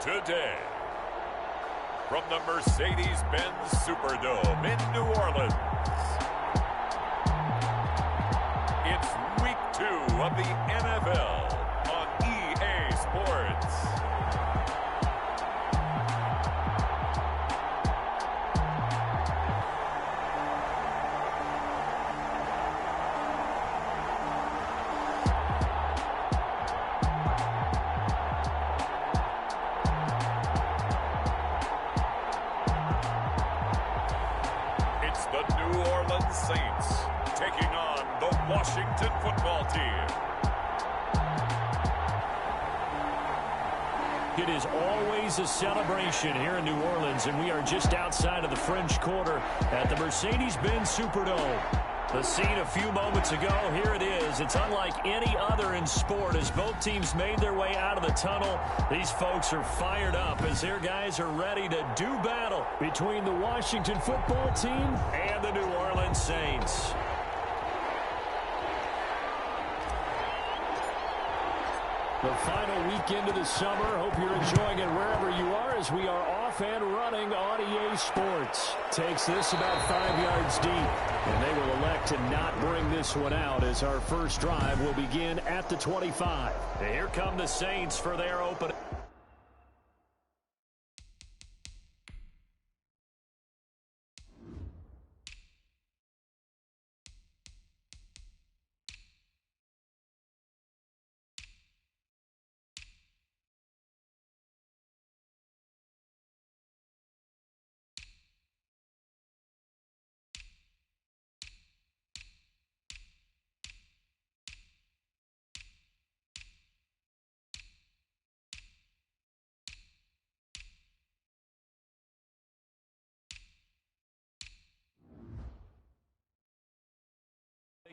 today. From the Mercedes-Benz Superdome in New Orleans, it's Week 2 of the NFL on EA Sports. Saints taking on the Washington football team. It is always a celebration here in New Orleans, and we are just outside of the French Quarter at the Mercedes-Benz Superdome. The scene a few moments ago, here it is. It's unlike any other in sport as both teams made their way out of the tunnel. These folks are fired up as their guys are ready to do battle between the Washington football team and the New Orleans Saints. The final weekend of the summer. Hope you're enjoying it wherever you are as we are off and running on EA Sports. Takes this about 5 yards deep, and they will elect to not bring this one out as our first drive will begin at the 25. And here come the Saints for their opening.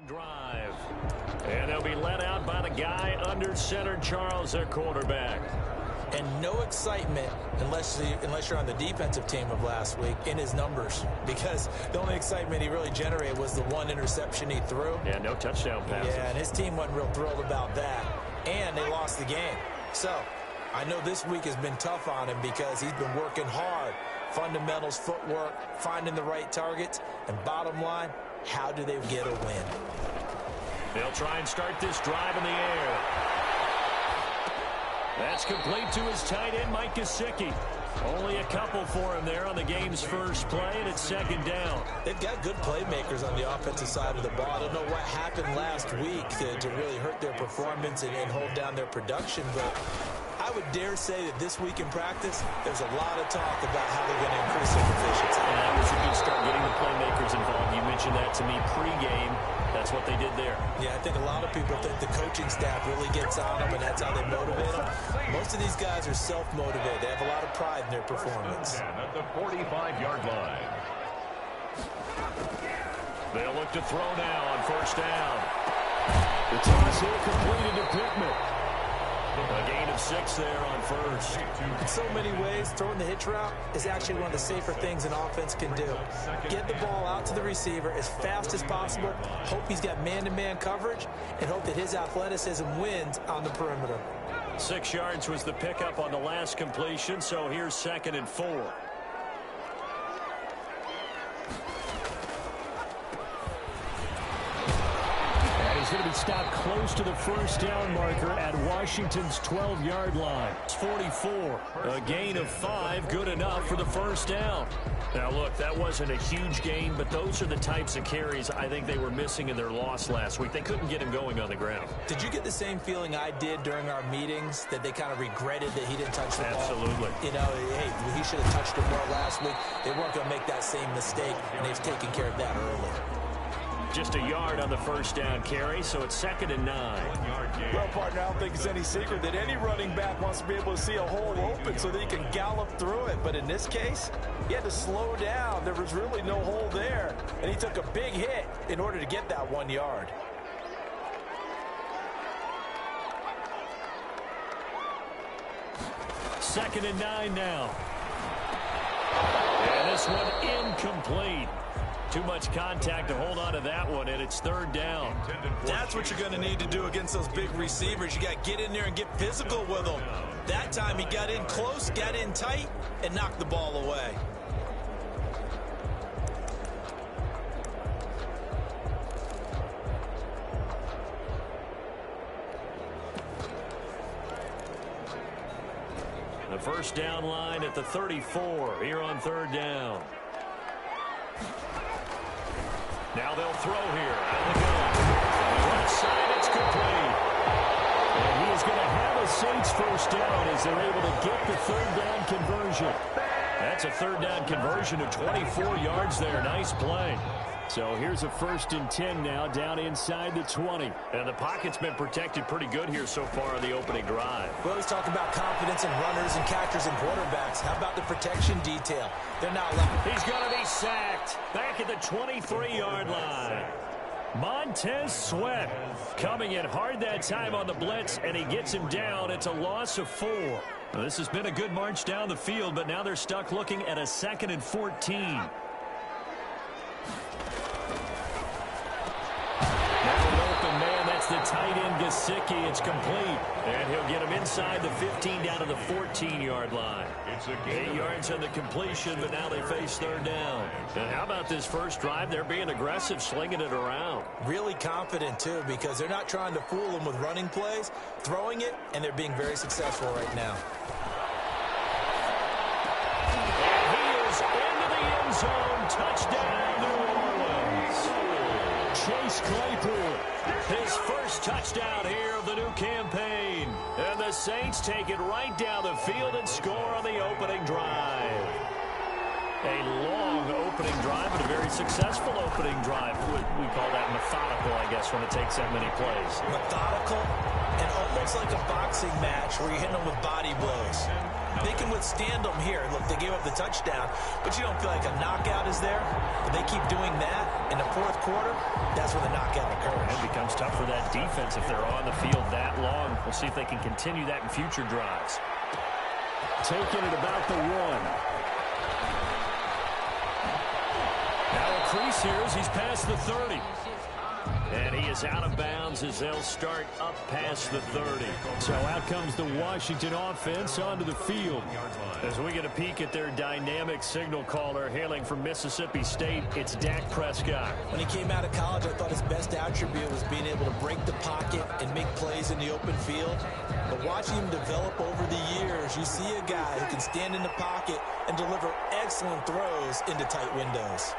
Drive. And they'll be let out by the guy under center, Charles, their quarterback. And no excitement unless you're on the defensive team of last week in his numbers, because the only excitement he really generated was the one interception he threw. Yeah, no touchdown passes. Yeah, and his team wasn't real thrilled about that. And they lost the game. So I know this week has been tough on him because he's been working hard. Fundamentals, footwork, finding the right targets, and bottom line, how do they get a win? They'll try and start this drive in the air. That's complete to his tight end, Mike Gesicki. Only a couple for him there on the game's first play, and it's second down. They've got good playmakers on the offensive side of the ball. I don't know what happened last week to really hurt their performance and hold down their production, but I would dare say that this week in practice, there's a lot of talk about how they're going to increase their efficiency. And that was a good start, getting the playmakers involved. You mentioned that to me pregame. That's what they did there. Yeah, I think a lot of people think the coaching staff really gets on them, and that's how they motivate them. Most of these guys are self-motivated. They have a lot of pride in their performance. At the 45-yard line. They'll look to throw now on first down. The toss here completed to Pittman. A gain of 6 there on first. In so many ways, throwing the hitch route is actually one of the safer things an offense can do. Get the ball out to the receiver as fast as possible, hope he's got man-to-man coverage, and hope that his athleticism wins on the perimeter. 6 yards was the pickup on the last completion, so here's 2nd and 4. He's going to be stopped close to the first down marker at Washington's 12-yard line. It's 44. A gain of 5, good enough for the first down. Now, look, that wasn't a huge gain, but those are the types of carries I think they were missing in their loss last week. They couldn't get him going on the ground. Did you get the same feeling I did during our meetings, that they kind of regretted that he didn't touch the ball? Absolutely. You know, hey, he should have touched it more last week. They weren't going to make that same mistake, and they've taken care of that early. Just a yard on the first down carry, so it's 2nd and 9. Well, partner, I don't think it's any secret that any running back wants to be able to see a hole open so that he can gallop through it. But in this case, he had to slow down. There was really no hole there, and he took a big hit in order to get that 1 yard. Second and 9 now. And this one incomplete. Too much contact to hold on to that one, and it's third down. That's what you're going to need to do against those big receivers. You got to get in there and get physical with them. That time he got in close, got in tight, and knocked the ball away. The first down line at the 34 here on third down. Now they'll throw here. Out the gun. Left side, it's complete. And he is going to have a Saints first down as they're able to get the third down conversion. That's a third down conversion of 24 yards there. Nice play. So here's a 1st and 10 now down inside the 20. And the pocket's been protected pretty good here so far on the opening drive. We always talk about confidence in runners and catchers and quarterbacks. How about the protection detail? They're not left. He's going to be sacked back at the 23-yard line. Montez Sweat coming in hard that time on the blitz, and he gets him down. It's a loss of 4. Now, this has been a good march down the field, but now they're stuck looking at a 2nd and 14. The tight end Gesicki. It's complete, and he'll get him inside the 15 down to the 14-yard line. 8 yards on the completion, but now they face third down. And how about this first drive? They're being aggressive, slinging it around. Really confident, too, because they're not trying to fool them with running plays, throwing it, and they're being very successful right now. And he is into the end zone. Touchdown, New Orleans. Chase Claypool, his first touchdown here of the new campaign. And the Saints take it right down the field and score on the opening drive. A long opening drive, but a very successful opening drive. We call that methodical, I guess, when it takes that many plays. Methodical and almost like a boxing match where you're hitting them with body blows. They can withstand them here. Look, they gave up the touchdown, but you don't feel like a knockout is there. But they keep doing that in the fourth quarter, that's when the knockout occurs. It becomes tough for that defense if they're on the field that long. We'll see if they can continue that in future drives. Taking it about the 1. Now a crease here as he's past the 30. And he is out of bounds as they'll start up past the 30. So out comes the Washington offense onto the field. As we get a peek at their dynamic signal caller hailing from Mississippi State, it's Dak Prescott. When he came out of college, I thought his best attribute was being able to break the pocket and make plays in the open field. But watching him develop over the years, you see a guy who can stand in the pocket and deliver excellent throws into tight windows.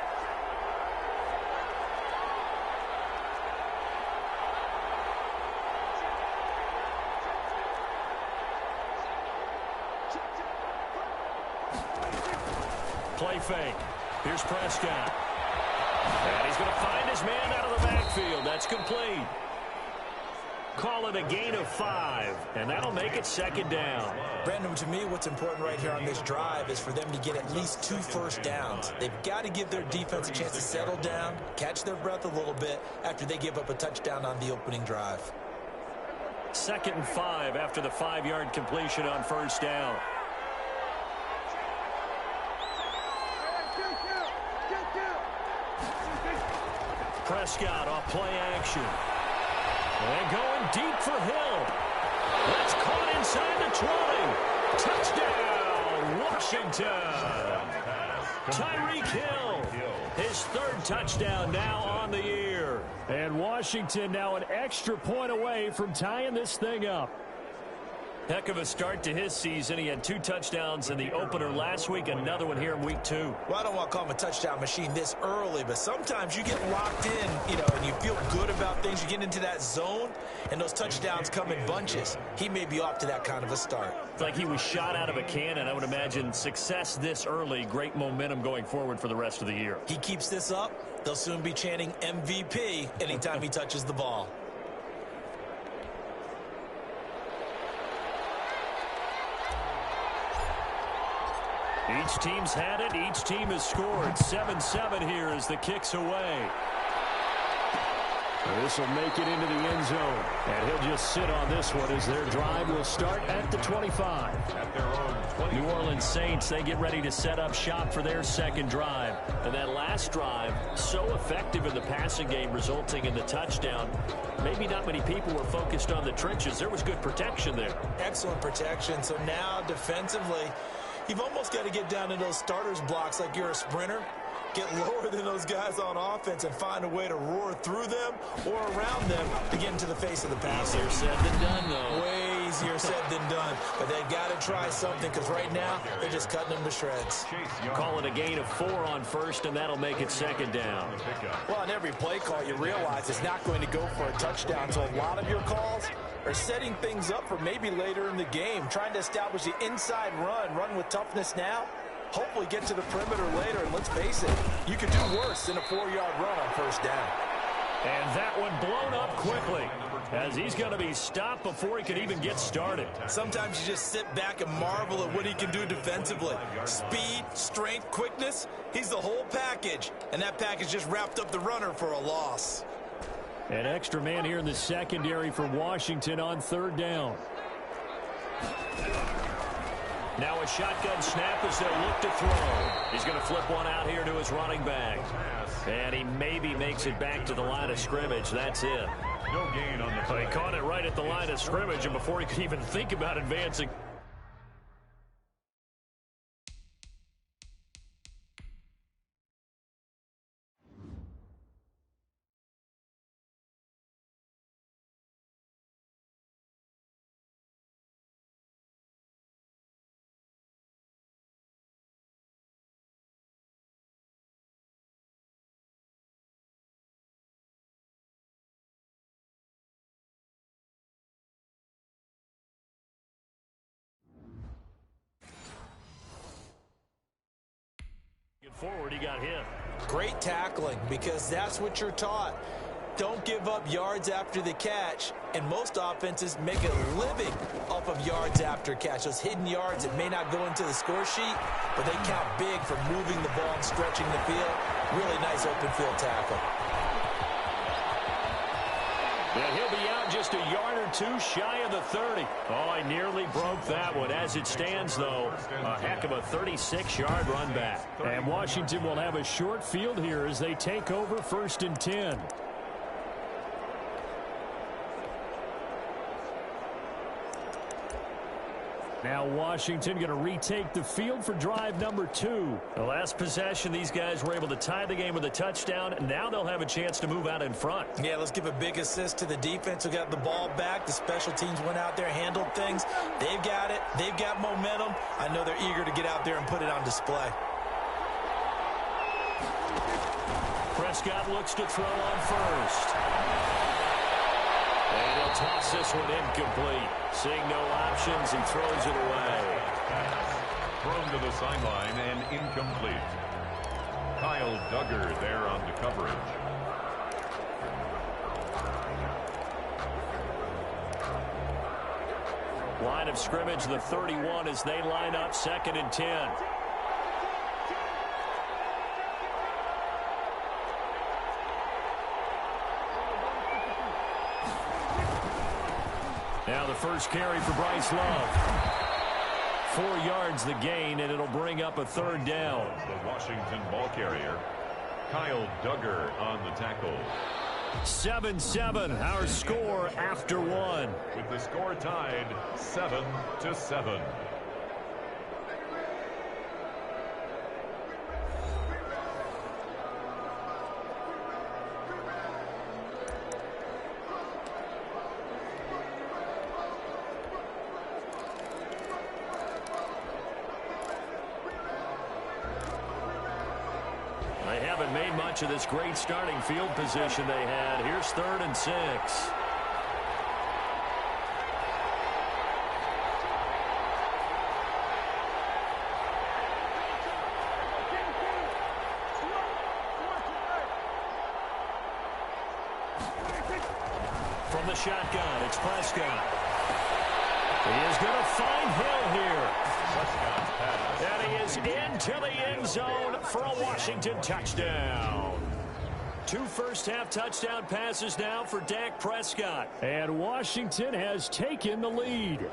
Play fake. Here's Prescott. And he's going to find his man out of the backfield. That's complete. Call it a gain of 5, and that'll make it 2nd down. Brandon, to me, what's important right here on this drive is for them to get at least 2 first downs. They've got to give their defense a chance to settle down, catch their breath a little bit after they give up a touchdown on the opening drive. 2nd and 5 after the 5-yard completion on first down. Prescott off play action. And going deep for Hill. That's caught inside the 20. Touchdown, Washington. Tyreek Hill, his 3rd touchdown now on the year. And Washington now an extra point away from tying this thing up. Heck of a start to his season. He had 2 touchdowns in the opener last week, another one here in week 2. Well, I don't want to call him a touchdown machine this early, but sometimes you get locked in, and you feel good about things. You get into that zone, and those touchdowns come in bunches. He may be off to that kind of a start. It's like he was shot out of a cannon. I would imagine success this early, great momentum going forward for the rest of the year. He keeps this up, they'll soon be chanting MVP anytime he touches the ball. Each team's had it. Each team has scored. 7-7 here as the kick's away. This will make it into the end zone. And he'll just sit on this one as their drive will start at the 25. At their own 20. New Orleans Saints, they get ready to set up shop for their second drive. And that last drive, so effective in the passing game, resulting in the touchdown. Maybe not many people were focused on the trenches. There was good protection there. Excellent protection. So now defensively, you've almost got to get down to those starters blocks like you're a sprinter. Get lower than those guys on offense and find a way to roar through them or around them to get into the face of the pass. Easier said than done, though. Way easier said than done. But they've got to try something because right now they're just cutting them to shreds. Call it a gain of 4 on first, and that'll make it second down. Well, on every play call, you realize it's not going to go for a touchdown. So a lot of your calls are setting things up for maybe later in the game, trying to establish the inside run with toughness now. Hopefully get to the perimeter later, and let's face it, you could do worse than a 4-yard run on first down. And that one blown up quickly as he's going to be stopped before he can even get started. Sometimes you just sit back and marvel at what he can do defensively. Speed, strength, quickness, he's the whole package. And that package just wrapped up the runner for a loss. An extra man here in the secondary for Washington on third down. Now a shotgun snap as they'll look to throw. He's going to flip one out here to his running back. And he maybe makes it back to the line of scrimmage. That's it. No gain on the play. He caught it right at the line of scrimmage, and before he could even think about advancing. Forward, he got hit. Great tackling, because that's what you're taught. Don't give up yards after the catch, and most offenses make a living off of yards after catch. Those hidden yards that may not go into the score sheet, but they count big for moving the ball and stretching the field. Really nice open field tackle. And he'll be out just a yard or two shy of the 30. Oh, I nearly broke that one. As it stands, though, a heck of a 36-yard run back. And Washington will have a short field here as they take over 1st and 10. Now Washington going to retake the field for drive number 2. The last possession, these guys were able to tie the game with a touchdown. Now they'll have a chance to move out in front. Yeah, let's give a big assist to the defense who got the ball back. The special teams went out there, handled things. They've got it. They've got momentum. I know they're eager to get out there and put it on display. Prescott looks to throw on first. And he'll toss this one incomplete. Seeing no options, he throws it away. Thrown to the sideline and incomplete. Kyle Duggar there on the coverage. Line of scrimmage, the 31 as they line up 2nd and 10. Now the first carry for Bryce Love. 4 yards the gain, and it'll bring up a 3rd down. The Washington ball carrier, Kyle Duggar on the tackle. 7-7, our score after 1. With the score tied 7-7. They haven't made much of this great starting field position they had. Here's 3rd and 6. From the shotgun, it's Prescott. He is going to find Hill here. And he is into the end zone for a Washington touchdown. 2 first-half touchdown passes now for Dak Prescott. And Washington has taken the lead.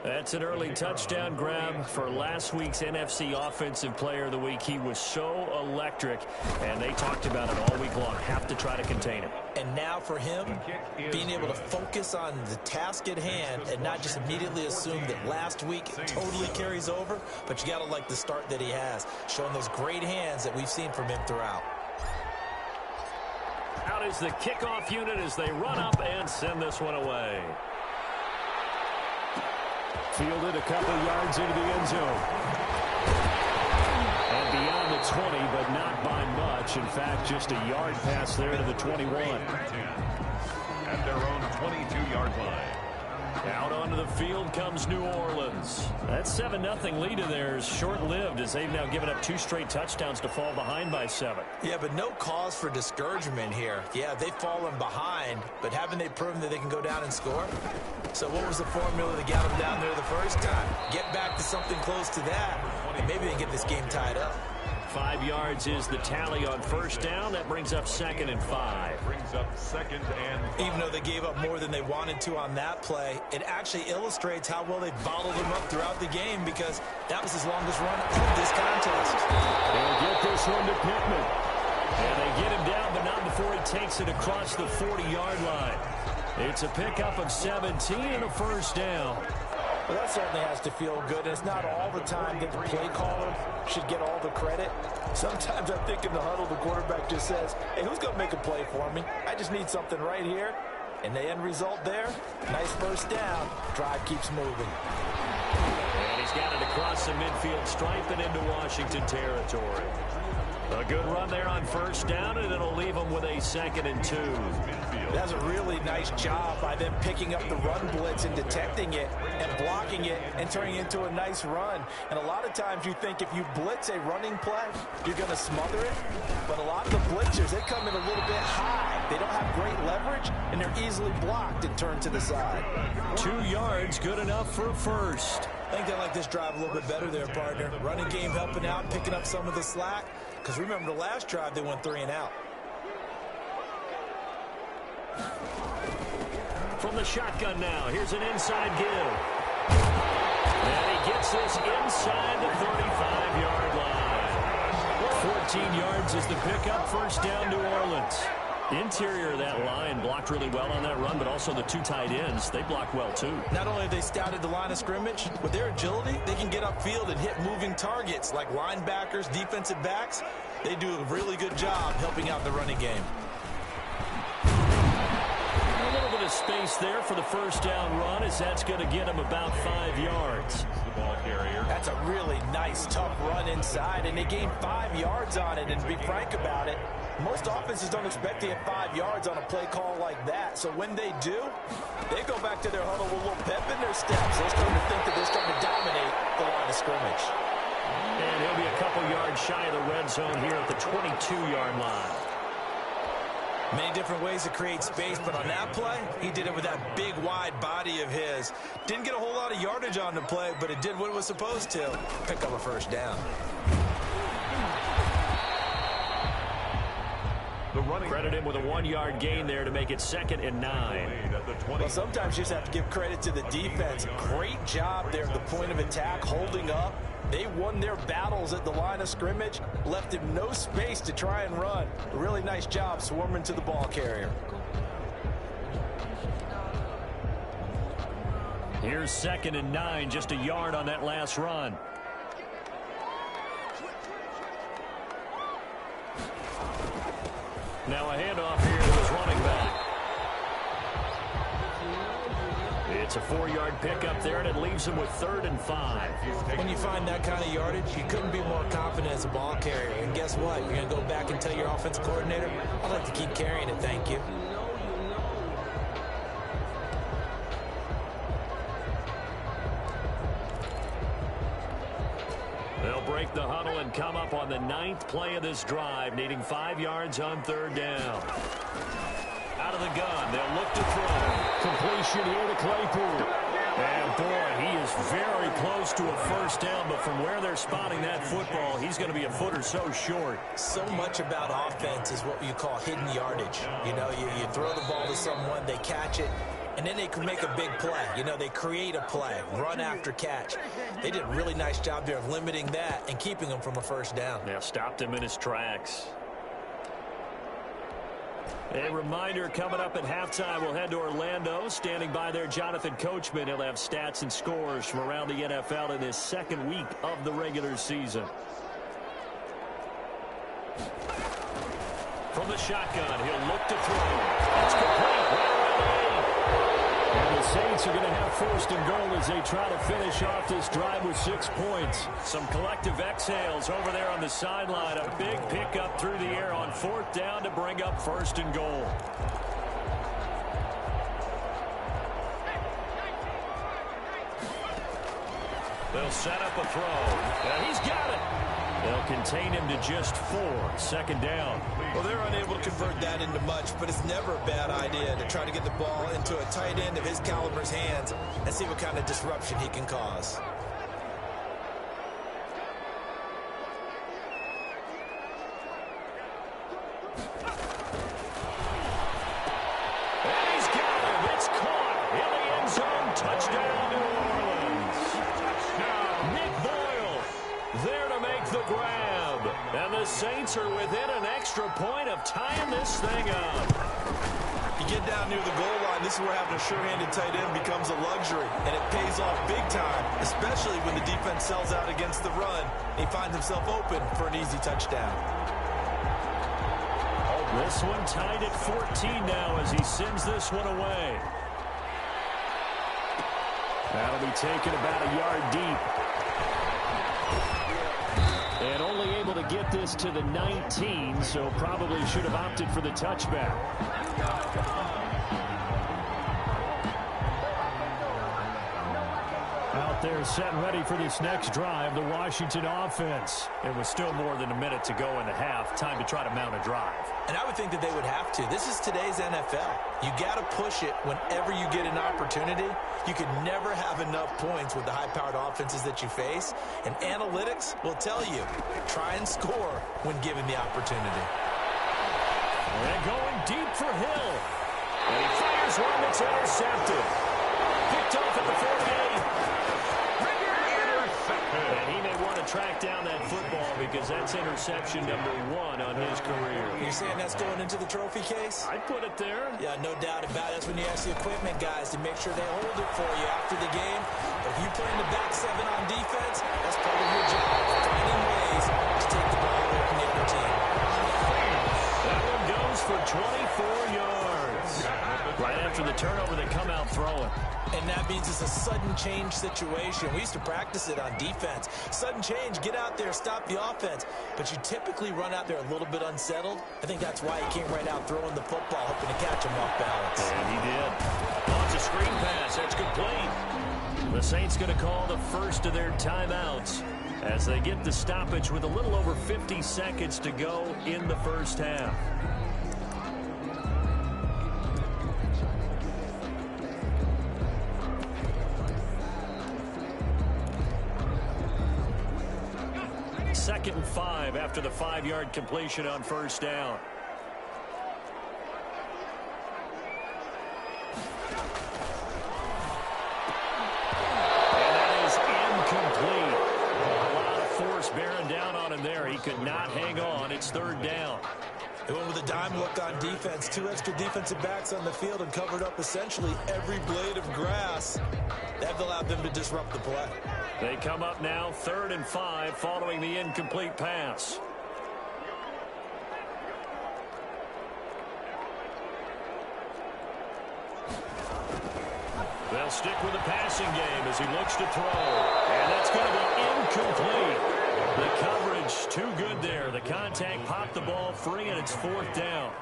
That's an early touchdown grab for last week's NFC Offensive Player of the Week. He was so electric, and they talked about it all week long. Have to try to contain him. And now for him, being able to focus on the task at hand and not just immediately assume that last week totally carries over, but you got to like the start that he has, showing those great hands that we've seen from him throughout. Out is the kickoff unit as they run up and send this one away. Fielded a couple yards into the end zone. And beyond the 20, but not by much. In fact, just a yard pass there to the 21. At their own 22-yard line. Out onto the field comes New Orleans. That 7-0 lead of theirs short-lived as they've now given up 2 straight touchdowns to fall behind by 7. Yeah, but no cause for discouragement here. Yeah, they've fallen behind, but haven't they proven that they can go down and score? So what was the formula that got them down there the first time? Get back to something close to that, and maybe they can get this game tied up. 5 yards is the tally on first down. That brings up 2nd and 5. Brings up 2nd and 5. Even though they gave up more than they wanted to on that play, it actually illustrates how well they bottled them up throughout the game because that was his longest run of this contest. They'll get this one to Pittman. And they get him down, but not before he takes it across the 40-yard line. It's a pickup of 17 and a first down. Well, that certainly has to feel good. And it's not all the time that the play caller should get all the credit. Sometimes I think in the huddle, the quarterback just says, hey, who's going to make a play for me? I just need something right here. And the end result there, nice first down. Drive keeps moving. And he's got it across the midfield stripe and into Washington territory. A good run there on first down, and it'll leave them with a 2nd and 2. That's a really nice job by them picking up the run blitz and detecting it and blocking it and turning it into a nice run. And a lot of times you think if you blitz a running play, you're going to smother it. But a lot of the blitzers, they come in a little bit high. They don't have great leverage, and they're easily blocked and turned to the side. 2 yards, good enough for a first. I think they like this drive a little bit better there, partner. Running game helping out, picking up some of the slack. Because remember the last drive, they went 3 and out. From the shotgun now, here's an inside give. And he gets this inside the 35-yard line. 14 yards is the pickup, first down New Orleans. Interior of that line blocked really well on that run, but also the 2 tight ends, they blocked well too. Not only have they scouted the line of scrimmage, with their agility, they can get upfield and hit moving targets like linebackers, defensive backs. They do a really good job helping out the running game. A little bit of space there for the first down run as that's going to get him about 5 yards. The ball carrier. That's a really nice, tough run inside, and they gained 5 yards on it. And to be frank about it, most offenses don't expect to get 5 yards on a play call like that. So when they do, they go back to their huddle with a little pep in their steps. They're starting to think that they're starting to dominate the line of scrimmage. And he'll be a couple yards shy of the red zone here at the 22-yard line. Many different ways to create space, but on that play, he did it with that big, wide body of his. Didn't get a whole lot of yardage on the play, but it did what it was supposed to. Pick up a first down. Credit him with a 1-yard gain there to make it 2nd and 9. Well, sometimes you just have to give credit to the defense. Great job there at the point of attack, holding up. They won their battles at the line of scrimmage, left him no space to try and run. A really nice job swarming to the ball carrier. Here's 2nd and 9, just a yard on that last run. Now a handoff here to his running back. It's a 4-yard pickup there, and it leaves him with 3rd and 5. When you find that kind of yardage, you couldn't be more confident as a ball carrier. And guess what? You're going to go back and tell your offensive coordinator, I'd like to keep carrying it, thank you. They'll break the huddle and come up on the 9th play of this drive, needing 5 yards on 3rd down. Out of the gun, they'll look to throw. Completion here to Claypool. And, boy, he is very close to a first down, but from where they're spotting that football, he's going to be a foot or so short. So much about offense is what you call hidden yardage. You know, you throw the ball to someone, they catch it, and then they can make a big play. You know, they create a play, run after catch. They did a really nice job there of limiting that and keeping him from a first down. Yeah, stopped him in his tracks. A reminder, coming up at halftime, we'll head to Orlando. Standing by there, Jonathan Coachman. He'll have stats and scores from around the NFL in his second week of the regular season. From the shotgun, he'll look to throw. It's complete. And the Saints are going to have first and goal as they try to finish off this drive with 6 points. Some collective exhales over there on the sideline. A big pickup through the air on fourth down to bring up first and goal. They'll set up a throw. And he's got it. They'll contain him to just 4. Second down. Well, they're unable to convert that into much, but it's never a bad idea to try to get the ball into a tight end of his caliber's hands and see what kind of disruption he can cause. And he's got him. It's caught in the end zone. Touchdown, New Orleans. Nick Boyle there to make the grab. And the Saints are within an extra point of tying this thing up. You get down near the goal line, this is where having a sure-handed tight end becomes a luxury, and it pays off big time, especially when the defense sells out against the run. He finds himself open for an easy touchdown. This one tied at 14 now as he sends this one away. That'll be taken about a yard deep. And only able to get this to the 19, so probably should have opted for the touchback. Out there set and ready for this next drive, the Washington offense. It was still more than a minute to go in the half. Time to try to mount a drive. And I would think that they would have to. This is today's NFL. You got to push it whenever you get an opportunity. You can never have enough points with the high-powered offenses that you face. And analytics will tell you, try and score when given the opportunity. And going deep for Hill. And he fires one that's intercepted. Picked off at the 48. And he may want to track down that football because that's interception number 1 on his career. You're saying that's going into the trophy case? I'd put it there. Yeah, no doubt about it. That's when you ask the equipment guys to make sure they hold it for you after the game. But if you play in the back 7 on defense, that's part of your job, finding ways to take the ball away from the other team. That one goes for 24 yards. Right after the turnover, they come out throwing. And that means it's a sudden change situation. We used to practice it on defense. Sudden change, get out there, stop the offense. But you typically run out there a little bit unsettled. I think that's why he came right out throwing the football, hoping to catch him off balance. And he did. Launch a screen pass. That's complete. The Saints going to call the first of their timeouts as they get the stoppage with a little over 50 seconds to go in the first half. Second and 5 after the 5-yard completion on first down. And that is incomplete. A lot of force bearing down on him there. He could not hang on. It's third down. They went with a dime look on defense. 2 extra defensive backs on the field and covered up essentially every blade of grass. That allowed them to disrupt the play. They come up now, 3rd and 5, following the incomplete pass. They'll stick with the passing game as he looks to throw. And that's going to be incomplete. The coverage too good there. The contact popped the ball free, and it's 4th down.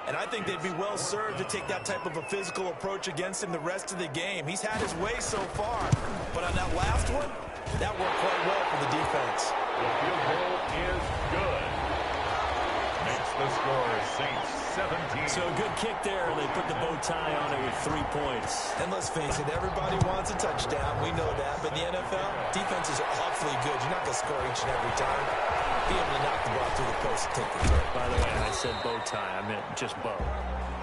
And I think they'd be well served to take that type of a physical approach against him the rest of the game. He's had his way so far. But on that last one, that worked quite well for the defense. The field goal is good. Makes the score, Saints 17. So good kick there, and they put the bow tie on it with 3 points. And let's face it, everybody wants a touchdown. We know that. But in the NFL, defenses are awfully good. You're not going to score each and every time. Be able to knock the ball through the post and take the kick. By the way, I said bow tie. I meant just bow.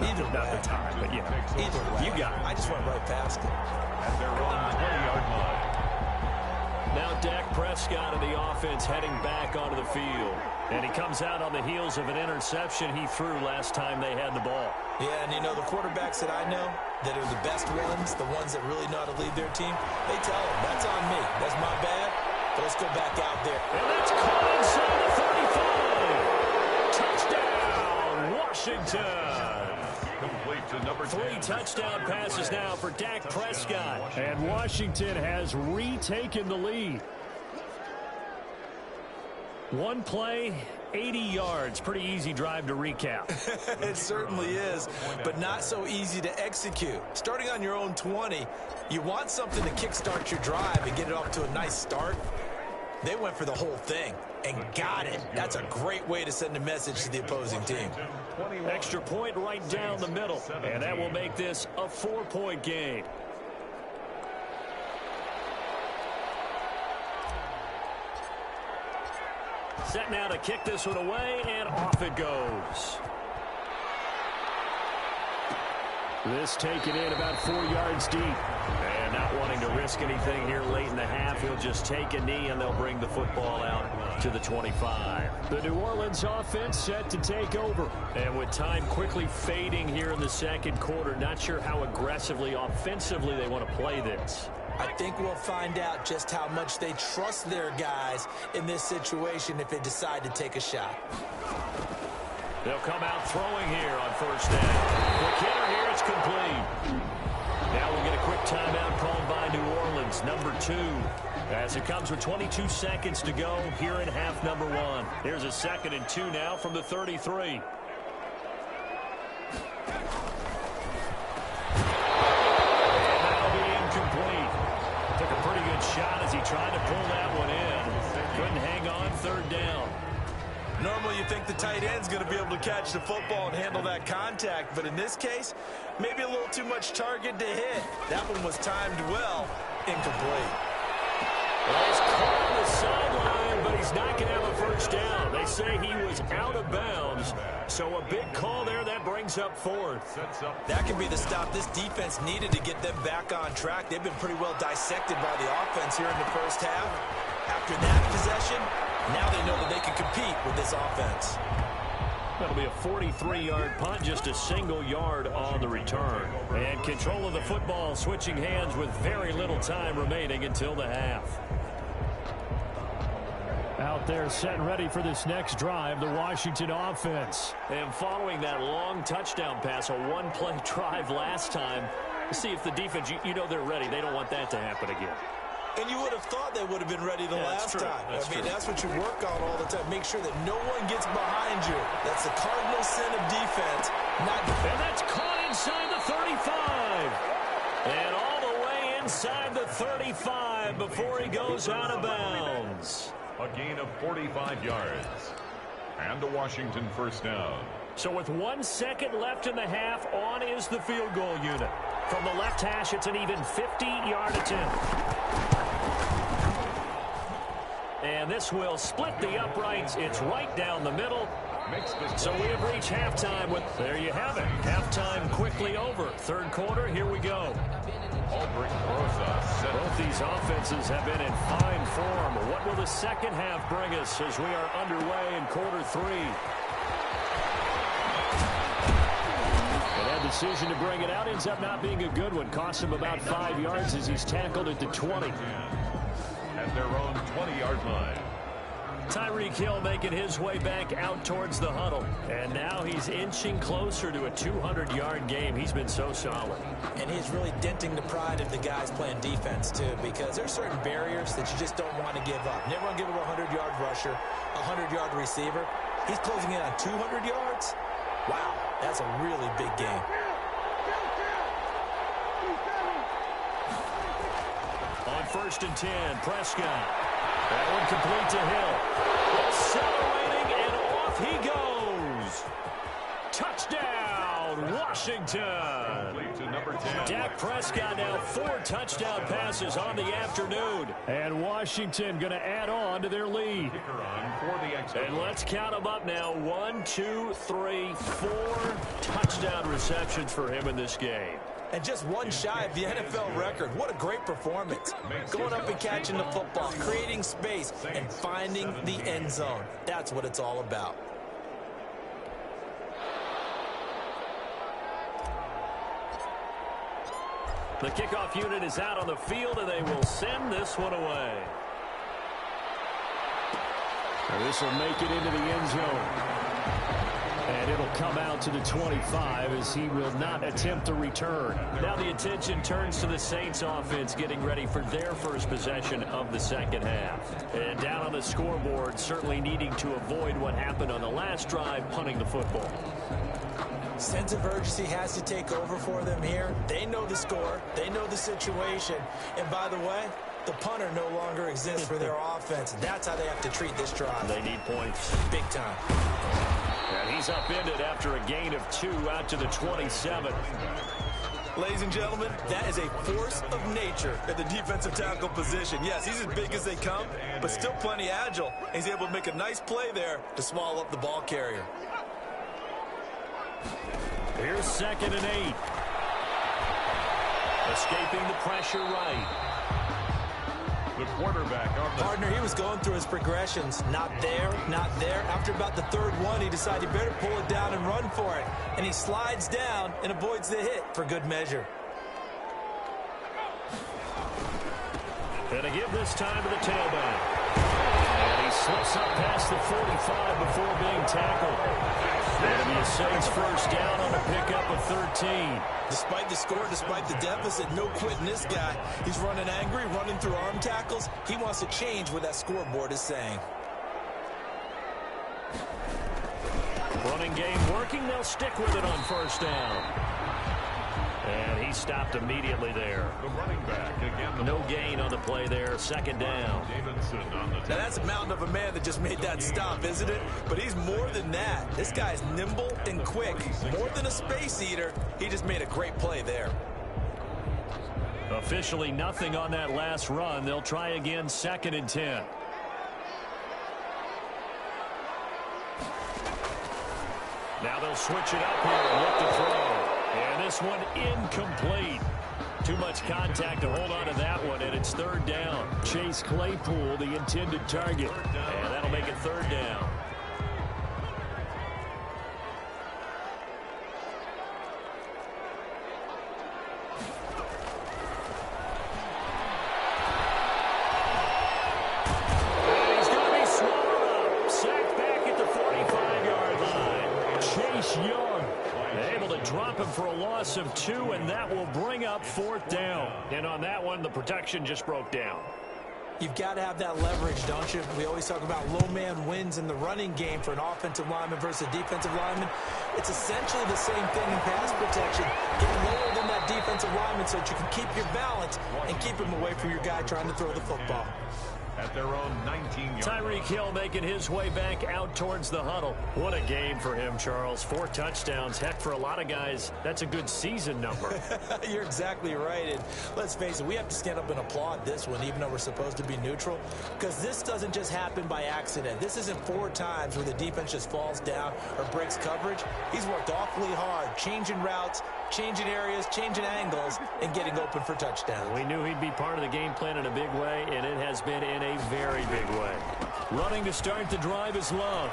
Either Not way. the tie, but yeah. Either way. You got it. I just went right past it. At their own 20-yard line. Now Dak Prescott of the offense heading back onto the field. And he comes out on the heels of an interception he threw last time they had the ball. Yeah, and you know, the quarterbacks that I know that are the best ones, the ones that really know how to lead their team, they tell them, that's on me. That's my bad. But let's go back out there. And that's caught inside the 35. Touchdown, Washington. Complete to number 10. 3 touchdown passes now for Dak Prescott. And Washington has retaken the lead. One play, 80 yards. Pretty easy drive to recap. It certainly is, but not so easy to execute. Starting on your own 20, you want something to kickstart your drive and get it off to a nice start. They went for the whole thing and got it. That's a great way to send a message to the opposing team. Extra point right down the middle, and that will make this a 4-point game. Set now to kick this one away, and off it goes. This taken in about 4 yards deep. And not wanting to risk anything here late in the half, he'll just take a knee, and they'll bring the football out to the 25. The New Orleans offense set to take over. And with time quickly fading here in the second quarter, not sure how aggressively, offensively they want to play this. I think we'll find out just how much they trust their guys in this situation if they decide to take a shot. They'll come out throwing here on first down. Quick hitter here, it's complete. Now we'll get a quick timeout called by New Orleans, number 2. As it comes with 22 seconds to go here in half number 1. Here's a 2nd and 2 now from the 33. Took a pretty good shot as he tried to pull that one in. Couldn't hang on, 3rd down. Normally you think the tight end's going to be able to catch the football and handle that contact, but in this case, maybe a little too much target to hit. That one was timed well, incomplete. Well, he's caught on the sideline, but he's not going to have a first down. They say he was out of bounds, so a big call there that brings up 4th. That could be the stop this defense needed to get them back on track. They've been pretty well dissected by the offense here in the first half. After that possession, now they know that they can compete with this offense. That'll be a 43-yard punt, just a single yard on the return. And control of the football switching hands with very little time remaining until the half. Out there set and ready for this next drive, the Washington offense. And following that long touchdown pass, a one-play drive last time, see if the defense, you know they're ready. They don't want that to happen again. And you would have thought they would have been ready the last time. That's what you work on all the time. Make sure that no one gets behind you. That's the cardinal sin of defense. And that's caught inside the 35. And all the way inside the 35 before he goes out of bounds. A gain of 45 yards. And a Washington first down. So with 1 second left in the half, on is the field goal unit. From the left hash, it's an even 50-yard attempt. And this will split the uprights. It's right down the middle. So we have reached halftime with, there you have it. Halftime quickly over. Third quarter, here we go. Both these offenses have been in fine form. What will the second half bring us as we are underway in quarter 3? And that decision to bring it out ends up not being a good one. Cost him about 5 yards as he's tackled at the 20. At their own 20-yard line. Tyreek Hill making his way back out towards the huddle. And now he's inching closer to a 200-yard game. He's been so solid. And he's really denting the pride of the guys playing defense, too, because there's certain barriers that you just don't want to give up. Never want to give up a 100-yard rusher, a 100-yard receiver. He's closing in on 200 yards. Wow, that's a really big game. On 1st and 10, Prescott. That one complete to Hill. Accelerating, and off he goes. Washington. Complete to number 10. Dak Prescott now 4 touchdown passes on the afternoon. And Washington going to add on to their lead. Kicker on for the extra. And let's count them up now. 1, 2, 3, 4 touchdown receptions for him in this game. And just one shy of the NFL record. What a great performance. Going up and catching the football, creating space, and finding the end zone. That's what it's all about. The kickoff unit is out on the field, and they will send this one away. This will make it into the end zone. And it'll come out to the 25 as he will not attempt to return. Now the attention turns to the Saints offense getting ready for their first possession of the second half. And down on the scoreboard, certainly needing to avoid what happened on the last drive, punting the football. Sense of urgency has to take over for them here. They know the score. They know the situation. And by the way, the punter no longer exists for their offense. That's how they have to treat this drive. They need points. Big time. And he's upended after a gain of 2 out to the 27. Ladies and gentlemen, that is a force of nature at the defensive tackle position. Yes, he's as big as they come, but still plenty agile. He's able to make a nice play there to swallow up the ball carrier. Here's 2nd and 8. Escaping the pressure right. The quarterback on the Partner, he was going through his progressions. Not there, not there. After about the 3rd one, he decided he better pull it down and run for it. And he slides down and avoids the hit for good measure. And to give this time to the tailback. And he slips up past the 45 before being tackled. That'll be a Saints first down on a pickup of 13. Despite the score, despite the deficit, no quitting this guy. He's running angry, running through arm tackles. He wants to change what that scoreboard is saying. Running game working. They'll stick with it on first down. And he stopped immediately there. The running back again. No gain on the play there. 2nd down. Davidson on the Now that's a mountain of a man that just made that stop, isn't it? But he's more than that. This guy's nimble and quick. More than a space eater. He just made a great play there. Officially nothing on that last run. They'll try again 2nd and 10. Now they'll switch it up here and look to throw. And this one incomplete. Too much contact to hold on to that one, and it's 3rd down. Chase Claypool, the intended target. And that'll make it 3rd down. And he's going to be swallowed up. Sacked back at the 45-yard line. Chase Young able to drop him for a loss of 2, and that will bring up 4th down. And on that one, the protection just broke down. You've got to have that leverage, don't you? We always talk about low man wins in the running game for an offensive lineman versus a defensive lineman. It's essentially the same thing in pass protection. Get lower than that defensive lineman so that you can keep your balance and keep him away from your guy trying to throw the football. at their own 19-yard Tyreek Hill making his way back out towards the huddle. What a game for him, Charles. 4 touchdowns. Heck, for a lot of guys, that's a good season number. You're exactly right. And let's face it, we have to stand up and applaud this one, even though we're supposed to be neutral, because this doesn't just happen by accident. This isn't 4 times where the defense just falls down or breaks coverage. He's worked awfully hard, changing routes, changing areas, changing angles, and getting open for touchdowns. We knew he'd be part of the game plan in a big way, and it has been in a very big way. Running to start the drive is Love.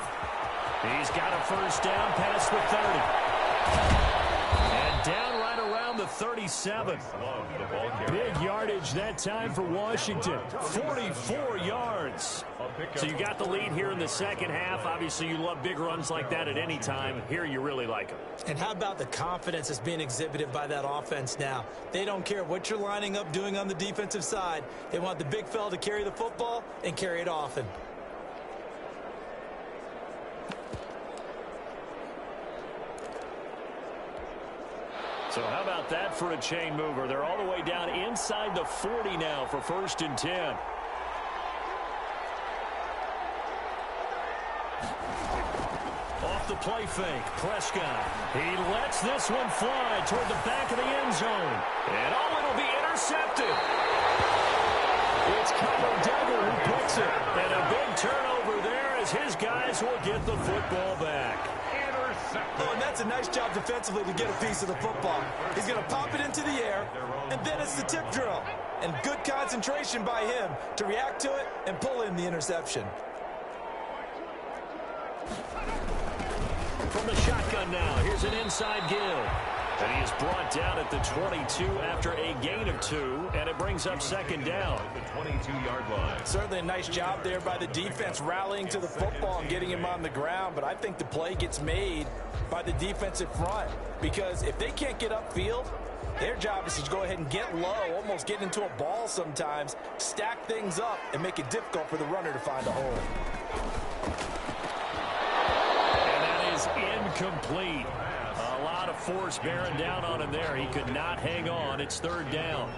He's got a first down past the 30. And down right around the 37. Big yardage that time for Washington. 44 yards. So you got the lead here in the second half. Obviously, you love big runs like that at any time. Here you really like them. And how about the confidence that's being exhibited by that offense now? They don't care what you're lining up doing on the defensive side. They want the big fella to carry the football and carry it often. So how about that for a chain mover? They're all the way down inside the 40 now for 1st and 10. Off the play fake. Prescott. He lets this one fly toward the back of the end zone. And it'll be intercepted. It's Kyle Duggar who picks it. And a big turnover there as his guys will get the football back. Oh, and that's a nice job defensively to get a piece of the football. He's going to pop it into the air, and then it's the tip drill. And good concentration by him to react to it and pull in the interception. From the shotgun now, here's an inside give. And he is brought down at the 22 after a gain of 2, and it brings up second down. The 22-yard line. Certainly a nice job there by the defense rallying to the football and getting him on the ground, but I think the play gets made by the defensive front because if they can't get upfield, their job is to go ahead and get low, almost get into a ball sometimes, stack things up, and make it difficult for the runner to find a hole. And that is incomplete. A lot of force bearing down on him there. He could not hang on. It's third down.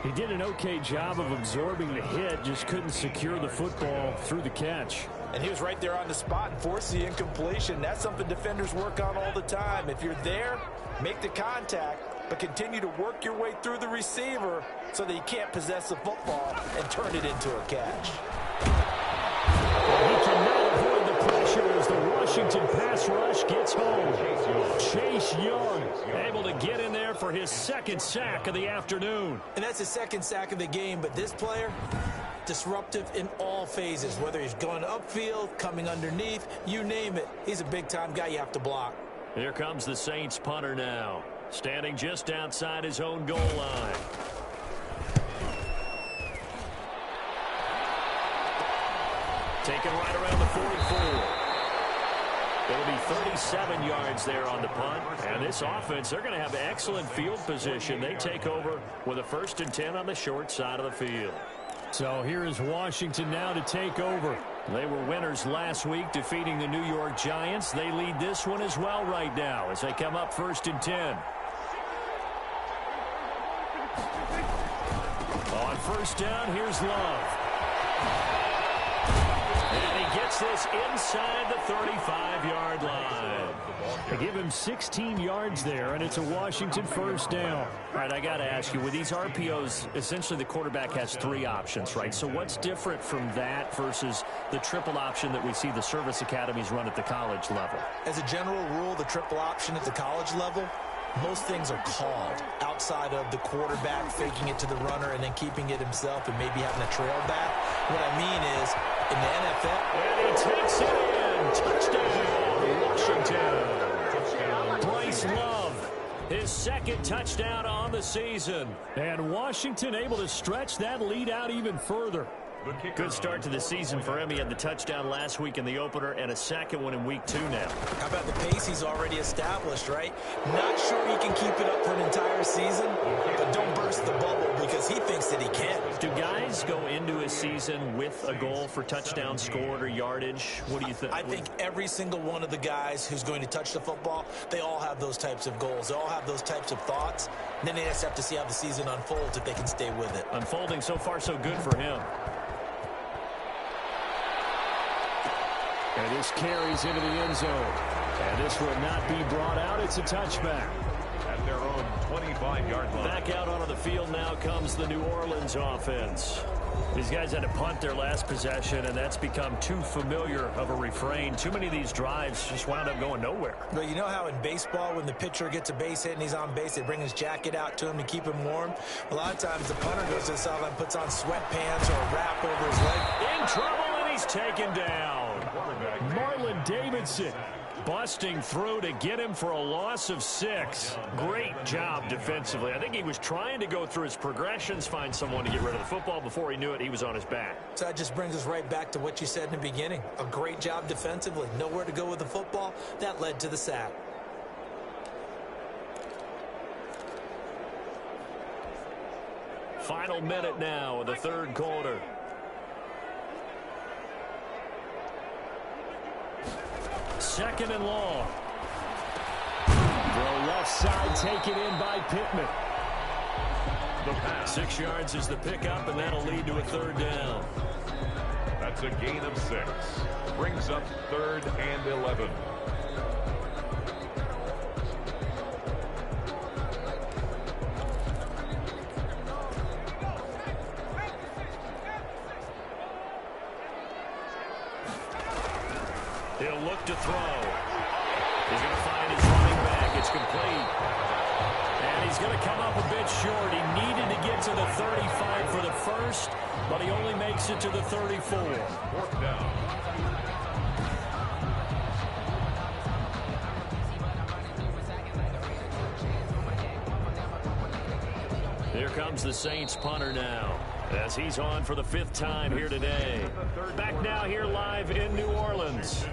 He did an okay job of absorbing the hit, just couldn't secure the football through the catch. And he was right there on the spot and forced the incompletion. That's something defenders work on all the time. If you're there, make the contact, but continue to work your way through the receiver so that he can't possess the football and turn it into a catch. He cannot avoid the pressure as the Washington pass rush gets home. Chase Young able to get in there for his second sack of the afternoon. And that's his second sack of the game, but this player, disruptive in all phases, whether he's going upfield, coming underneath, you name it. He's a big-time guy you have to block. Here comes the Saints punter now, standing just outside his own goal line. Taken right around the 44. It'll be 37 yards there on the punt. And this offense, they're going to have excellent field position. They take over with a 1st and 10 on the short side of the field. So here is Washington now to take over. They were winners last week, defeating the New York Giants. They lead this one as well right now as they come up 1st and 10. On 1st down, here's Love. And he gets this inside the 35-yard line. They give him 16 yards there, and it's a Washington 1st down. All right, I got to ask you, with these RPOs, essentially the quarterback has 3 options, right? So what's different from that versus the triple option that we see the service academies run at the college level? As a general rule, the triple option at the college level, most things are called outside of the quarterback faking it to the runner and then keeping it himself and maybe having a trail back. What I mean is, in the NFL... And he takes it in. Touchdown, Washington. Bryce Love, his 2nd touchdown on the season. And Washington able to stretch that lead out even further. Good start to the season for him. He had the touchdown last week in the opener and a 2nd one in week 2 now. How about the pace he's already established, right? Not sure he can keep it up for an entire season, but don't burst the bubble because he thinks that he can. Do guys go into a season with a goal for touchdown scored or yardage? What do you think? I think every single one of the guys who's going to touch the football, they all have those types of goals. They all have those types of thoughts. And then they just have to see how the season unfolds if they can stay with it. Unfolding so far so good for him. And this carries into the end zone. And this will not be brought out. It's a touchback. At their own 25-yard line. Back out onto the field now comes the New Orleans offense. These guys had to punt their last possession, and that's become too familiar of a refrain. Too many of these drives just wound up going nowhere. But you know how in baseball, when the pitcher gets a base hit and he's on base, they bring his jacket out to him to keep him warm? A lot of times the punter goes to the sideline, puts on sweatpants or a wrap over his leg. In trouble, and he's taken down. Marlon Davidson busting through to get him for a loss of 6. Great job defensively. I think he was trying to go through his progressions, find someone to get rid of the football. Before he knew it, he was on his back. So that just brings us right back to what you said in the beginning. A great job defensively. Nowhere to go with the football. That led to the sack. Final minute now of the 3rd quarter. Second and long. Throw left side, take it in by Pittman. 6 yards is the pickup, and that'll lead to a 3rd down. That's a gain of 6. Brings up 3rd and 11. He's going to find his running back. It's complete. And he's going to come up a bit short. He needed to get to the 35 for the first, but he only makes it to the 34. Fourth down. Here comes the Saints punter now, as he's on for the 5th time here today. Back now here live in New Orleans.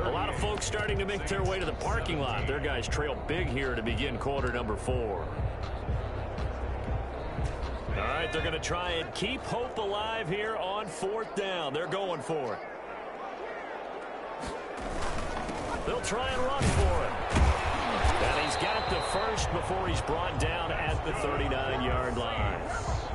A lot of folks starting to make their way to the parking lot. Their guys trail big here to begin quarter number 4. All right, they're going to try and keep hope alive here on 4th down. They're going for it. They'll try and run for it. And he's got the first before he's brought down at the 39-yard line.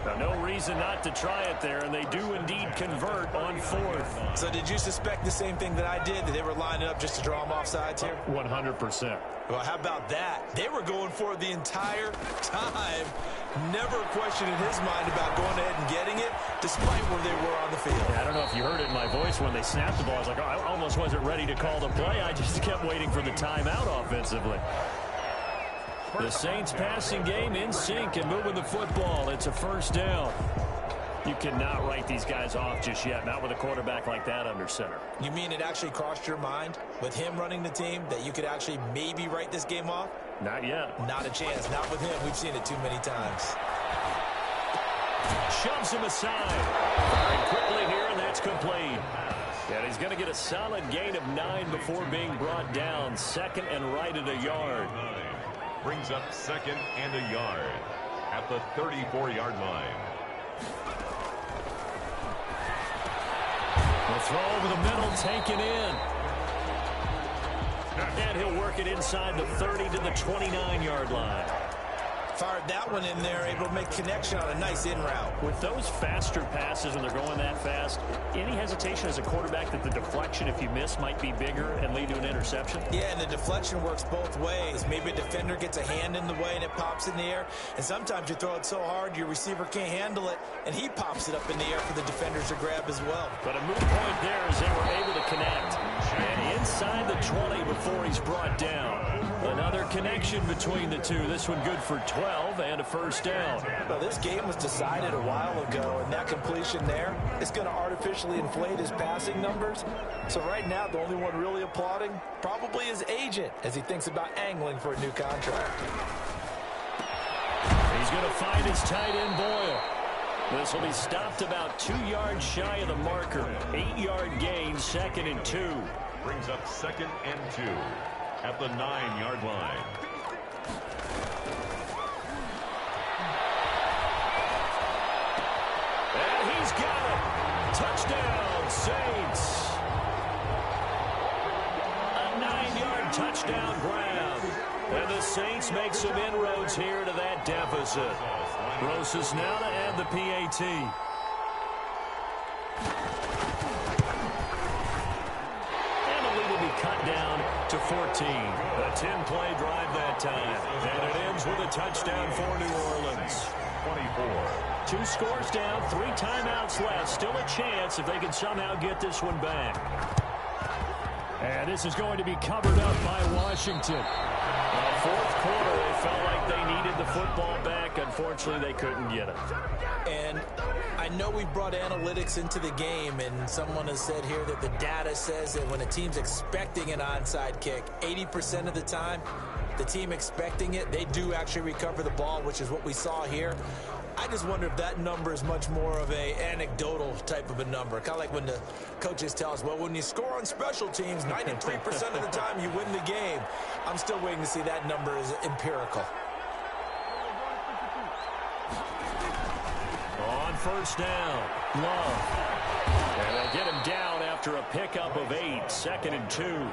Now, no reason not to try it there, and they do indeed convert on 4th. So did you suspect the same thing that I did, that they were lining up just to draw them off sides here? 100%. Well, how about that? They were going for it the entire time. Never a question in his mind about going ahead and getting it, despite where they were on the field. Yeah, I don't know if you heard it in my voice when they snapped the ball. I was like, oh, I almost wasn't ready to call the play. I just kept waiting for the timeout offensively. The Saints passing game in sync and moving the football. It's a 1st down. You cannot write these guys off just yet, not with a quarterback like that under center. You mean it actually crossed your mind with him running the team that you could actually maybe write this game off? Not yet. Not a chance. Not with him. We've seen it too many times. Shoves him aside. Firing quickly here, and that's complete. And he's going to get a solid gain of 9 before being brought down. 2nd and right at a yard. Brings up 2nd and a yard at the 34-yard line. The throw over the middle, taken in. And he'll work it inside the 30 to the 29-yard line. Fired that one in there, able to make connection on a nice in route. With those faster passes when they're going that fast, any hesitation as a quarterback that the deflection, if you miss, might be bigger and lead to an interception? Yeah, and the deflection works both ways. Maybe a defender gets a hand in the way and it pops in the air. And sometimes you throw it so hard your receiver can't handle it, and he pops it up in the air for the defenders to grab as well. But a moot point there as they were able to connect. And inside the 20 before he's brought down. Another connection between the two. This one good for 12 and a 1st down. Well, this game was decided a while ago, and that completion there is going to artificially inflate his passing numbers. So right now, the only one really applauding probably his agent as he thinks about angling for a new contract. He's going to find his tight end Boyle. This will be stopped about 2 yards shy of the marker. 8-yard gain, 2nd and 2. Brings up 2nd and 2 at the 9-yard line. And he's got it. Touchdown, Saints. A 9-yard touchdown grab. And the Saints make some inroads here to that deficit. Rosas now to add the PAT. And the lead will be cut down to 14. A 10-play drive that time. And it ends with a touchdown for New Orleans. 24. 2 scores down, 3 timeouts left. Still a chance if they can somehow get this one back. And this is going to be covered up by Washington. 4th quarter, they felt like they needed the football back. Unfortunately, they couldn't get it. And I know we brought analytics into the game, and someone has said here that the data says that when a team's expecting an onside kick, 80% of the time, the team expecting it, they do actually recover the ball, which is what we saw here. I just wonder if that number is much more of a anecdotal type of a number. Kind of like when the coaches tell us, well, when you score on special teams, 93% of the time you win the game. I'm still waiting to see that number is empirical. On 1st down, Love. And they get him down after a pickup of 8, 2nd and 2.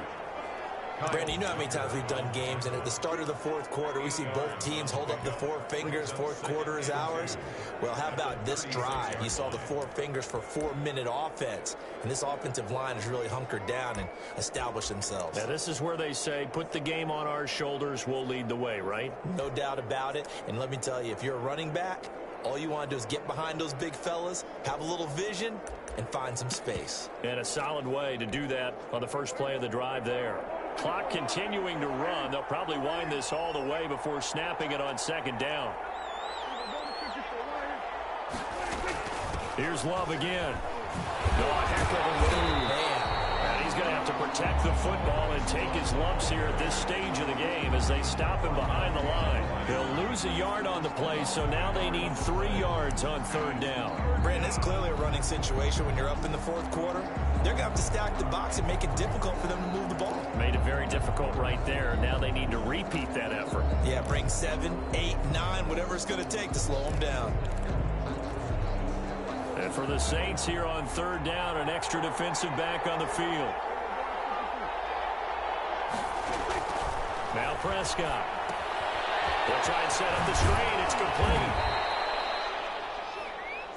Brandon, you know how many times we've done games, and at the start of the 4th quarter, we see both teams hold up the 4 fingers, 4th quarter is ours. Well, how about this drive? You saw the 4 fingers for 4-minute offense, and this offensive line has really hunkered down and established themselves. Now, this is where they say, put the game on our shoulders, we'll lead the way, right? No doubt about it, and let me tell you, if you're a running back, all you want to do is get behind those big fellas, have a little vision, and find some space. And a solid way to do that on the first play of the drive there. Clock continuing to run. They'll probably wind this all the way before snapping it on second down. Here's Love again. No, a heck of a move. And he's going to have to protect the football and take his lumps here at this stage of the game as they stop him behind the line. They'll lose a yard on the play, so now they need 3 yards on third down. Brandon, it's clearly a running situation when you're up in the fourth quarter. They're going to have to stack the box and make it difficult for them to move the ball. Made it very difficult right there. Now they need to repeat that effort. Yeah, bring 7, 8, 9, whatever it's going to take to slow them down. And for the Saints here on third down, an extra defensive back on the field. Now Prescott. They'll try and set up the screen. It's complete.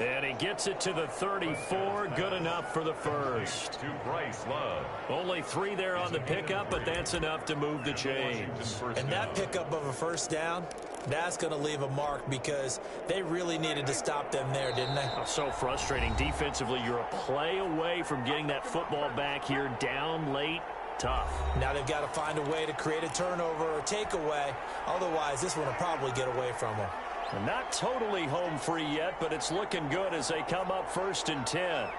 And he gets it to the 34. Good enough for the first. To Bryce Love. Only 3 there on the pickup, but that's enough to move the chains. And that pickup of a first down, that's going to leave a mark because they really needed to stop them there, didn't they? Oh, so frustrating. Defensively, you're a play away from getting that football back here down late. Tough. Now they've got to find a way to create a turnover or takeaway. Otherwise, this one will probably get away from them. Not totally home free yet, but it's looking good as they come up 1st and 10.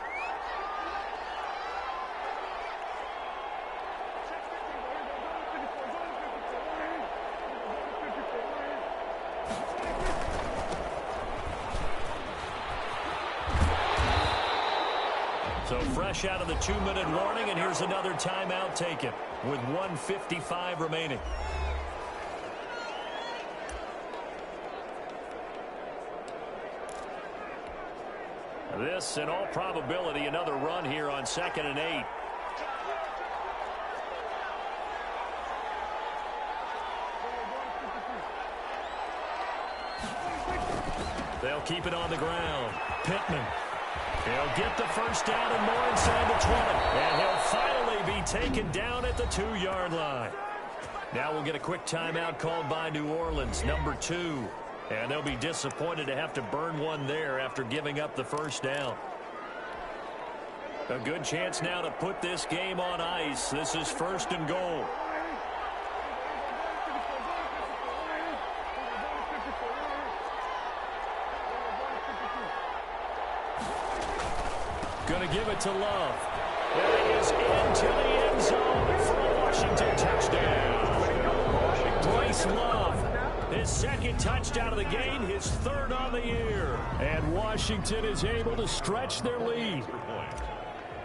So fresh out of the 2-minute warning, and here's another timeout taken with 1:55 remaining. This, in all probability, another run here on 2nd and 8. They'll keep it on the ground. Pittman. He'll get the first down and more inside the 20. And he'll finally be taken down at the 2-yard line. Now we'll get a quick timeout called by New Orleans, number 2. And they'll be disappointed to have to burn one there after giving up the first down. A good chance now to put this game on ice. This is 1st and goal. Going to give it to Love. And he is into the end zone for a Washington touchdown. Bryce Love. His 2nd touchdown of the game, his 3rd on the year. And Washington is able to stretch their lead.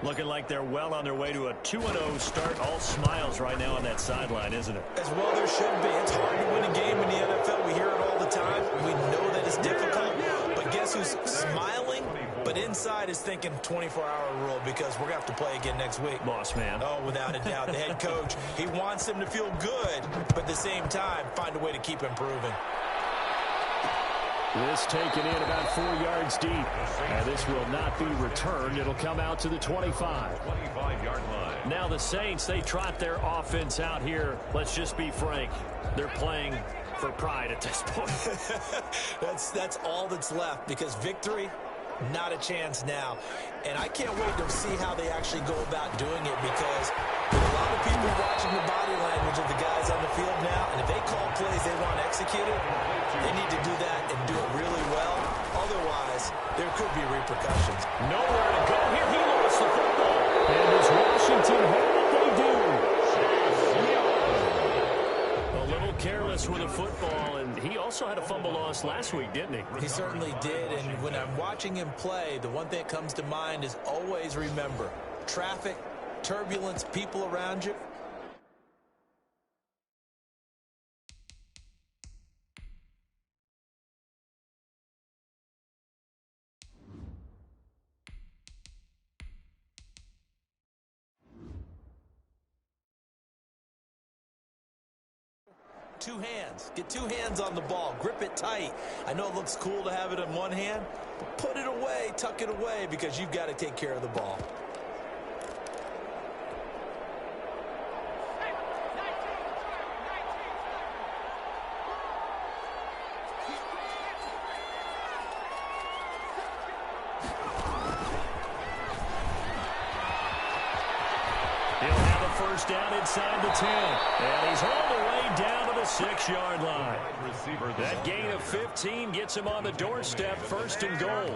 Looking like they're well on their way to a 2-0 start. All smiles right now on that sideline, isn't it? As well there should be. It's hard to win a game in the NFL. We hear it all the time. We know that it's difficult. But guess who's smiling? But inside is thinking 24-hour rule because we're going to have to play again next week. Boss man. Oh, without a doubt. The head coach, he wants them to feel good, but at the same time, find a way to keep improving. This taken in about 4 yards deep. And this will not be returned. It'll come out to the 25. 25-yard line. Now the Saints, they trot their offense out here. Let's just be frank. They're playing for pride at this point. That's all that's left because victory, not a chance now. And I can't wait to see how they actually go about doing it because there's a lot of people watching the body language of the guys on the field now. And if they call plays they want executed, they need to do that and do it really well. Otherwise, there could be repercussions. Nowhere to go here. He lost the football. And as Washington have it, they do. A little careless with the football, and he also had a fumble loss last week, didn't he? He certainly did, and when I'm watching him play, the one thing that comes to mind is always remember, traffic, turbulence, people around you. Two hands. Get 2 hands on the ball. Grip it tight. I know it looks cool to have it in one hand, but put it away, tuck it away, because you've got to take care of the ball. first down inside the 10. And he's hauled away down to the 6-yard line. That gain of 15 gets him on the doorstep, first and goal.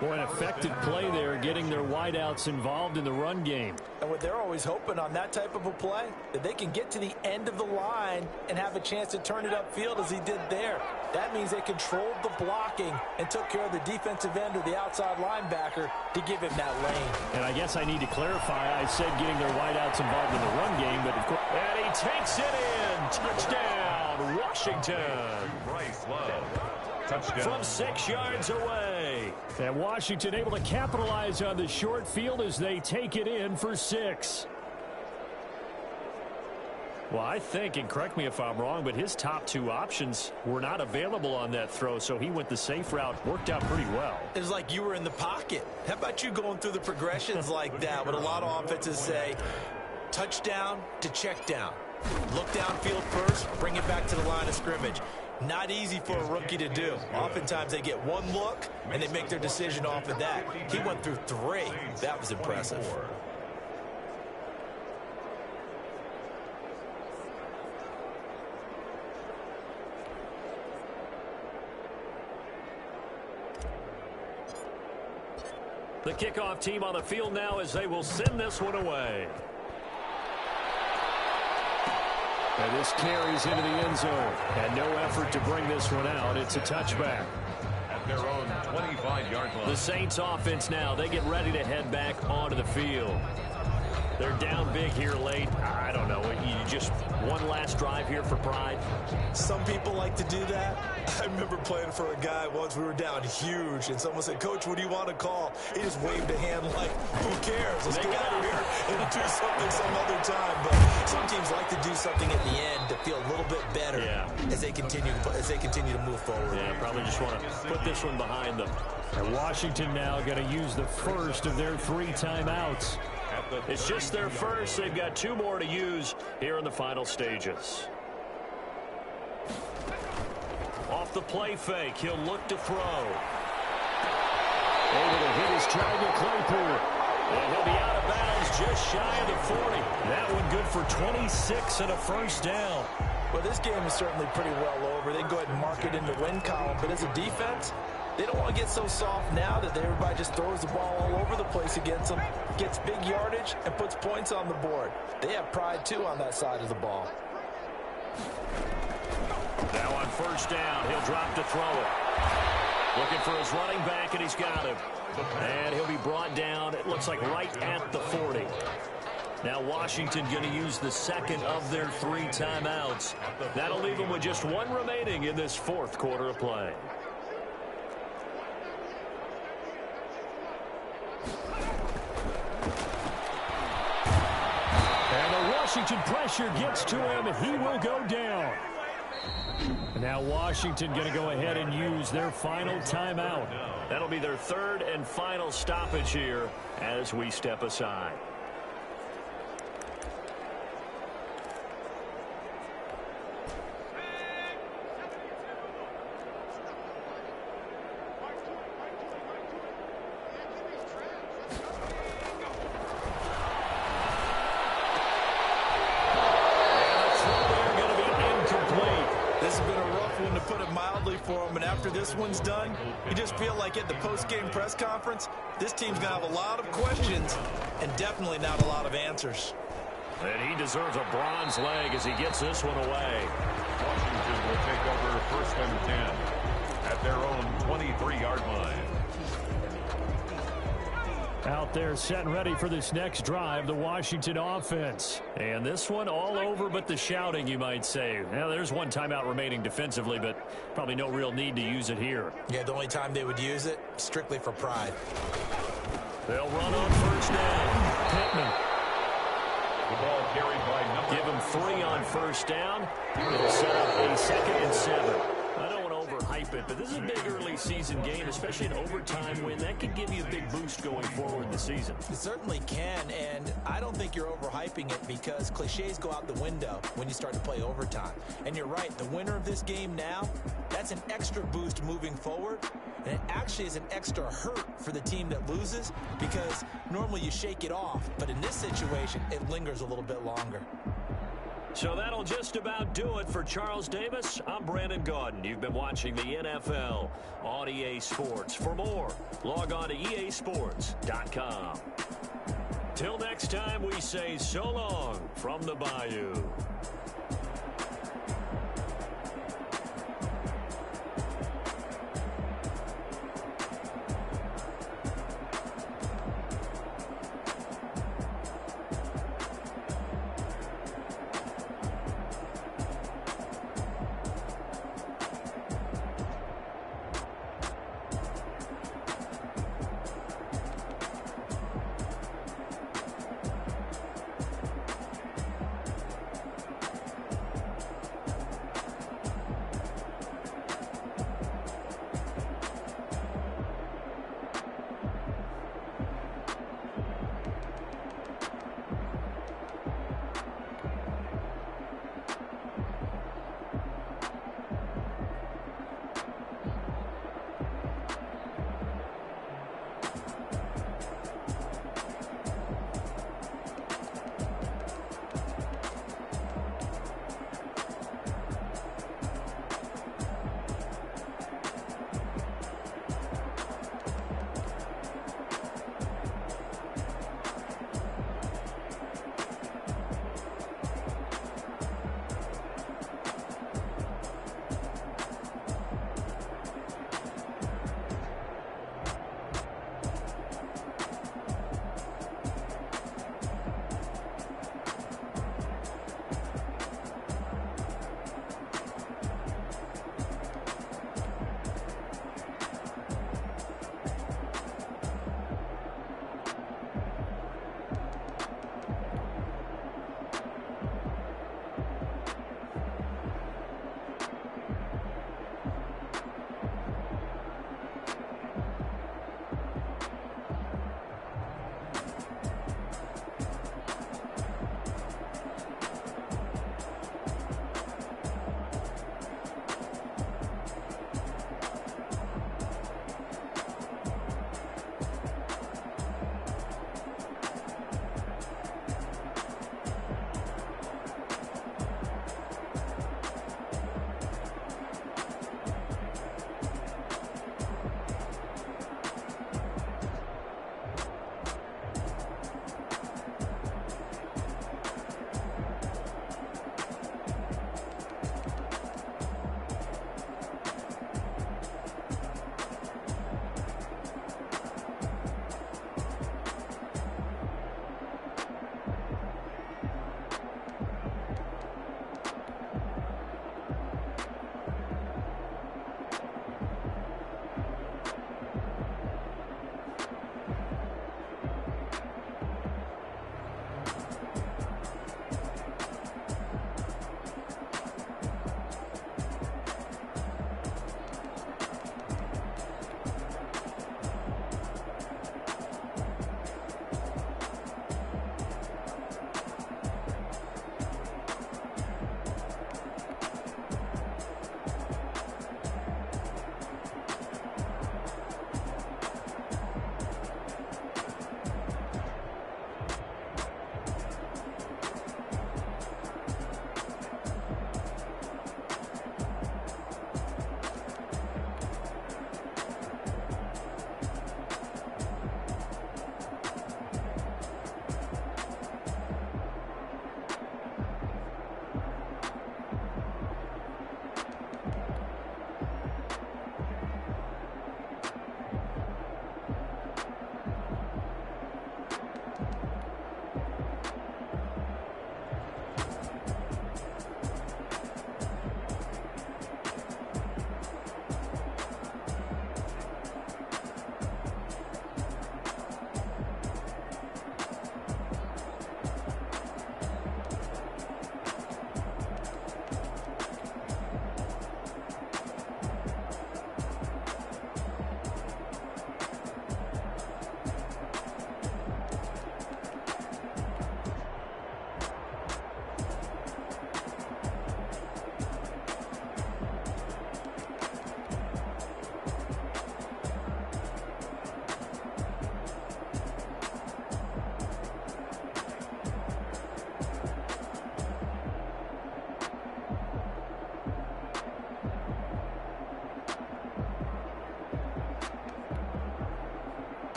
Boy, an effective play there, getting their wideouts involved in the run game. And what they're always hoping on that type of a play, that they can get to the end of the line and have a chance to turn it upfield as he did there. That means they controlled the blocking and took care of the defensive end or the outside linebacker to give him that lane. And I guess I need to clarify, I said getting their wideouts involved in the run game, but of course... And he takes it in. Touchdown, Washington. Bryce Love. Touchdown. From 6 yards away. And Washington able to capitalize on the short field as they take it in for 6. Well, I think, and correct me if I'm wrong, but his top 2 options were not available on that throw, so he went the safe route. Worked out pretty well. It was like you were in the pocket. How about you going through the progressions like that? What a lot of offenses say, touchdown to check down. Look downfield first, bring it back to the line of scrimmage. Not easy for a rookie to do. Oftentimes they get one look, and they make their decision off of that. He went through 3. That was impressive. The kickoff team on the field now as they will send this one away. And this carries into the end zone. And no effort to bring this one out. It's a touchback. At their own 25-yard line. The Saints offense now, they get ready to head back onto the field. They're down big here late. I don't know. You just one last drive here for pride. Some people like to do that. I remember playing for a guy once. We were down huge, and someone said, "Coach, what do you want to call?" He just waved a hand like, "Who cares? Let's get out of here and do something some other time." But some teams like to do something at the end to feel a little bit better as they continue to move forward. Yeah, probably just want to put this one behind them. And Washington now going to use the first of their 3 timeouts. It's just their first. They've got 2 more to use here in the final stages. Off the play fake, he'll look to throw. Able to hit his target, Claypool. And he'll be out of bounds just shy of the 40. That one good for 26 and a first down. Well, this game is certainly pretty well over. They can go ahead and mark it in the win column. But as a defense, they don't want to get so soft now that everybody just throws the ball all over the place against them, gets big yardage, and puts points on the board. They have pride, too, on that side of the ball. Now on first down, he'll drop to throw it. Looking for his running back, and he's got him. And he'll be brought down, it looks like right at the 40. Now Washington going to use the second of their 3 timeouts. That'll leave them with just 1 remaining in this 4th quarter of play. And the Washington pressure gets to him. He will go down. Now Washington going to go ahead and use their final timeout. That'll be their 3rd and final stoppage here as we step aside. For him, and after this one's done, you just feel like at the post-game press conference, this team's going to have a lot of questions and definitely not a lot of answers. And he deserves a bronze leg as he gets this one away. Washington will take over 1st and 10 at their own 23-yard line. Out there set and ready for this next drive, the Washington offense. And this one all over but the shouting, you might say. Now, there's 1 timeout remaining defensively, but probably no real need to use it here. Yeah, the only time they would use it, strictly for pride. They'll run on first down. Pittman. The ball carried by number. Give him 3 on first down. It'll set up a 2nd and 7. I don't want to overhype overhype it, but this is a big early season game, especially an overtime win. That could give you a big boost going forward in the season. It certainly can, and I don't think you're overhyping it because cliches go out the window when you start to play overtime. And you're right, the winner of this game now, that's an extra boost moving forward, and it actually is an extra hurt for the team that loses because normally you shake it off, but in this situation, it lingers a little bit longer. So that'll just about do it for Charles Davis. I'm Brandon Gaudin. You've been watching the NFL on EA Sports. For more, log on to easports.com. Till next time, we say so long from the Bayou.